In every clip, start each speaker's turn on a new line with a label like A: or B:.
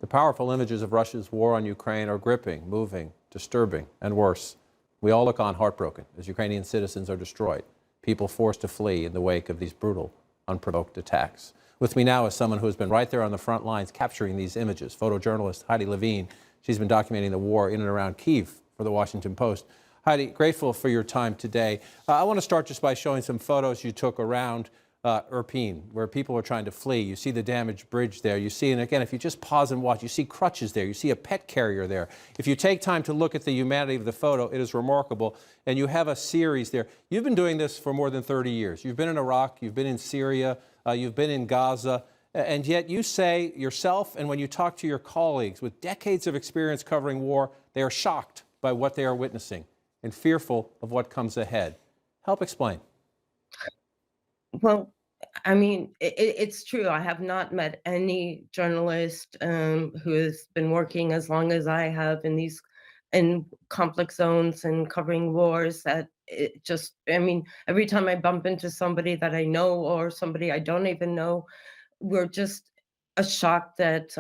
A: powerful images of Russia's war on Ukraine are gripping, moving, disturbing, and worse. We all look on heartbroken as Ukrainian citizens are destroyed, people forced to flee in the wake of these brutal, unprovoked attacks. With me now is someone who has been right there on the front lines capturing these images, photojournalist Heidi Levine. She's been documenting the war in and around Kyiv for the Washington Post. Heidi, grateful for your time today. I want to start just by showing some photos you took around Irpin, where people are trying to flee. You see the damaged bridge there. You see, and again, if you just pause and watch, you see crutches there. You see a pet carrier there. If you take time to look at the humanity of the photo, it is remarkable. And you have a series there. You've been doing this for more than 30 years. You've been in Iraq, you've been in Syria, you've been in Gaza, and yet you say yourself, and when you talk to your colleagues with decades of experience covering war, they are shocked by what they are witnessing and fearful of what comes ahead. Help explain.
B: Well, I mean, it's true. I have not met any journalist who has been working as long as I have in conflict zones and covering wars. That it just, I mean, every time I bump into somebody that I know or somebody I don't even know, we're just a shock that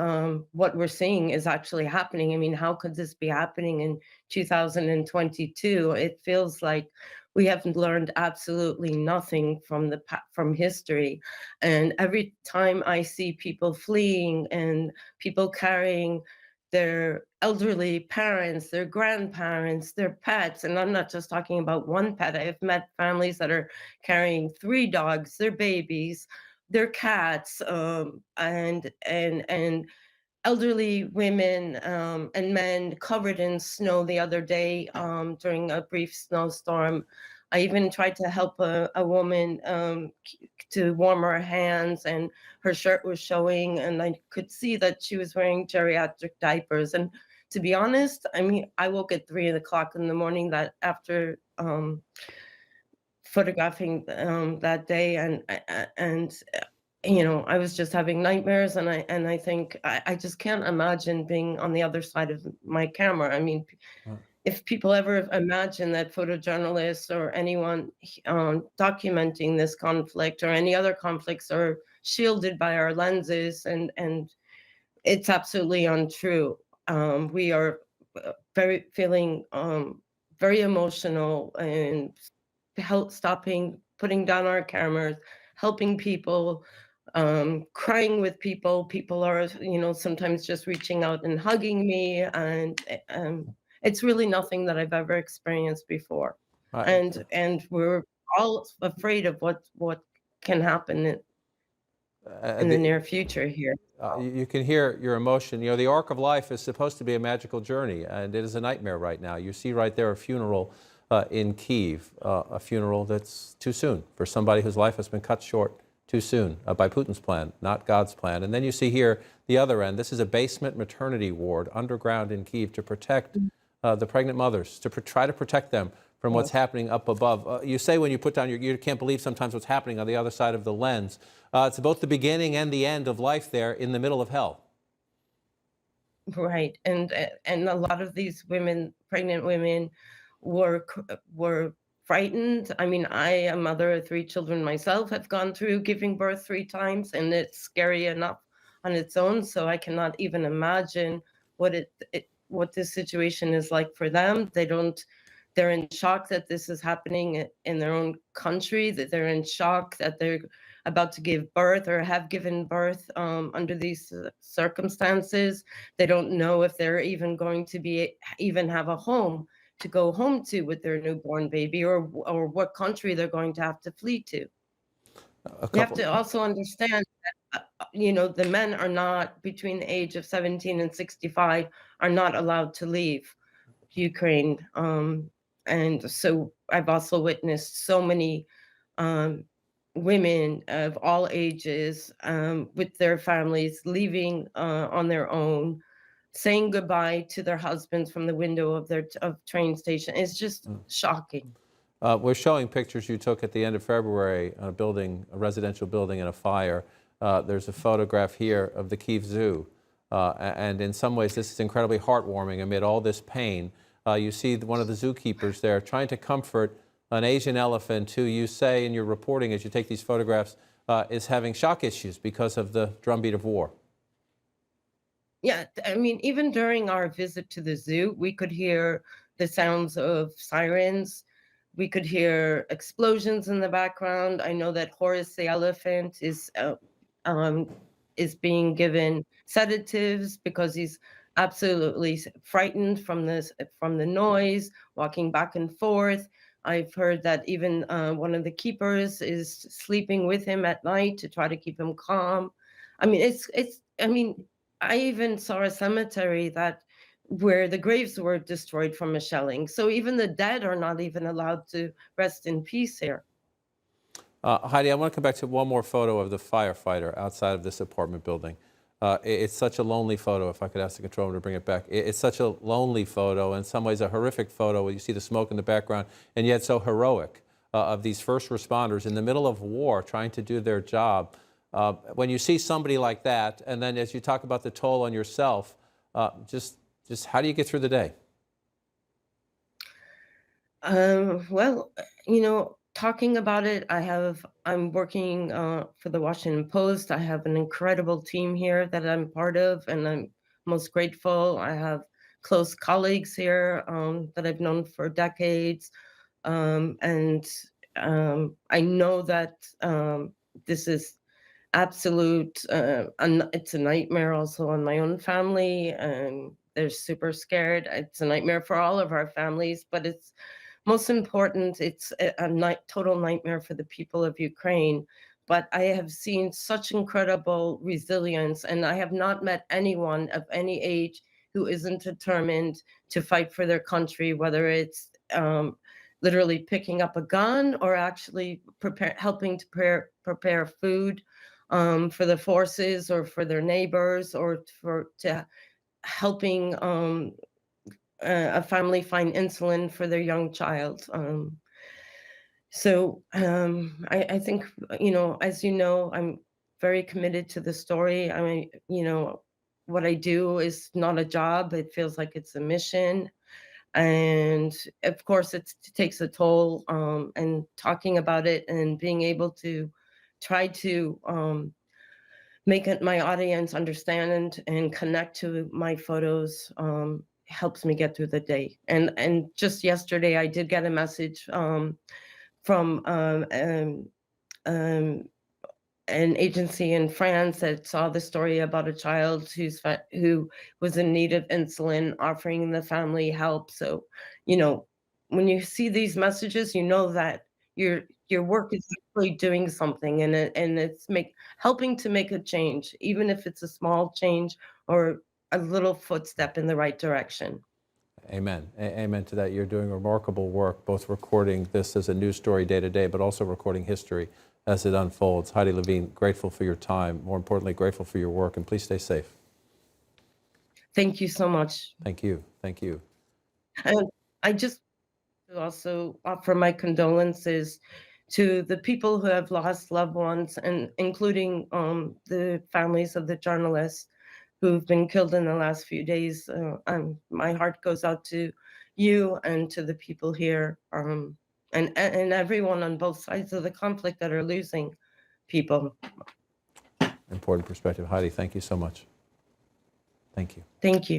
B: what we're seeing is actually happening. I mean, how could this be happening in 2022? It feels like we haven't learned absolutely nothing from history. And every time I see people fleeing and people carrying their elderly parents, their grandparents, their pets, and I'm not just talking about one pet. I've met families that are carrying 3 dogs, their babies, their cats, and elderly women and men covered in snow the other day during a brief snowstorm. I even tried to help a woman to warm her hands, and her shirt was showing, and I could see that she was wearing geriatric diapers. And to be honest, I mean, I woke at 3 o'clock in the morning that after photographing that day, and you know, I was just having nightmares, and I think I just can't imagine being on the other side of my camera. I mean, if people ever imagine that photojournalists or anyone documenting this conflict or any other conflicts are shielded by our lenses, and it's absolutely untrue. We are feeling very emotional and putting down our cameras, helping people, crying with people. People are, you know, sometimes just reaching out and hugging me, and it's really nothing that I've ever experienced before.
A: Uh,
B: And we're all afraid of what can happen in the near future here.
A: You can hear your emotion. You know, the arc of life is supposed to be a magical journey, and it is a nightmare right now. You see right there a funeral in Kyiv, a funeral that's too soon for somebody whose life has been cut short too soon by Putin's plan, not God's plan. And then you see here the other end. This is a basement maternity ward underground in Kyiv to protect the pregnant mothers, to try to protect them from what's happening up above. You say when you put down you can't believe sometimes what's happening on the other side of the lens. It's both the beginning and the end of life there in the middle of hell.
B: Right. And a lot of these women, pregnant women, were frightened. I mean, I am mother of 3 children myself, have gone through giving birth 3 times, and it's scary enough on its own. So I cannot even imagine what this situation is like for them. They're in shock that this is happening in their own country, that they're in shock that they're about to give birth or have given birth under these circumstances. They don't know if they're even going to even have a home to go home to with their newborn baby, or what country they're going to have to flee to. We have to also understand that, you know, the men are not between the age of 17 and 65 are not allowed to leave Ukraine. And so I've also witnessed so many women of all ages with their families leaving on their own, saying goodbye to their husbands from the window of their train station. It's just shocking.
A: We're showing pictures you took at the end of February on a residential building in a fire. There's a photograph here of the Kyiv Zoo. And in some ways, this is incredibly heartwarming amid all this pain. You see one of the zookeepers there trying to comfort an Asian elephant who you say in your reporting as you take these photographs is having shock issues because of the drumbeat of war.
B: Yeah, I mean, even during our visit to the zoo, we could hear the sounds of sirens. We could hear explosions in the background. I know that Horace the elephant um, is being given sedatives because he's absolutely frightened from the noise, walking back and forth. I've heard that even one of the keepers is sleeping with him at night to try to keep him calm. I mean, it's. I mean, I even saw a cemetery that where the graves were destroyed from a shelling. So even the dead are not even allowed to rest in peace here.
A: Heidi, I want to come back to one more photo of the firefighter outside of this apartment building. It's such a lonely photo. If I could ask the control room to bring it back. It's such a lonely photo, in some ways a horrific photo where you see the smoke in the background, and yet so heroic of these first responders in the middle of war trying to do their job. When you see somebody like that, and then as you talk about the toll on yourself, just how do you get through the day?
B: Well, talking about it, I'm working for the Washington Post. I have an incredible team here that I'm part of, and I'm most grateful. I have close colleagues here that I've known for decades. And I know that this is it's a nightmare also on my own family, and they're super scared. It's a nightmare for all of our families, but it's most important, it's total nightmare for the people of Ukraine. But I have seen such incredible resilience, and I have not met anyone of any age who isn't determined to fight for their country, whether it's literally picking up a gun or actually helping to prepare food for the forces or for their neighbors, or to helping a family find insulin for their young child. I think, as you know, I'm very committed to the story. I mean, what I do is not a job. It feels like it's a mission. And of course, it takes a toll. And talking about it and being able to try to make it my audience understand and connect to my photos helps me get through the day. And just yesterday, I did get a message from um, an agency in France that saw the story about a child who was in need of insulin, offering the family help. So, you know, when you see these messages, you know that your work is actually doing something, and it's helping to make a change, even if it's a small change or a little footstep in the right direction.
A: Amen. Amen to that. You're doing remarkable work, both recording this as a news story day to day, but also recording history as it unfolds. Heidi Levine, grateful for your time. More importantly, grateful for your work, and please stay safe.
B: Thank you so much.
A: Thank you. Thank you.
B: And I just to also offer my condolences to the people who have lost loved ones, and including the families of the journalists who've been killed in the last few days. My heart goes out to you and to the people here, and everyone on both sides of the conflict that are losing people.
A: Important perspective. Heidi, thank you so much. Thank you.
B: Thank you.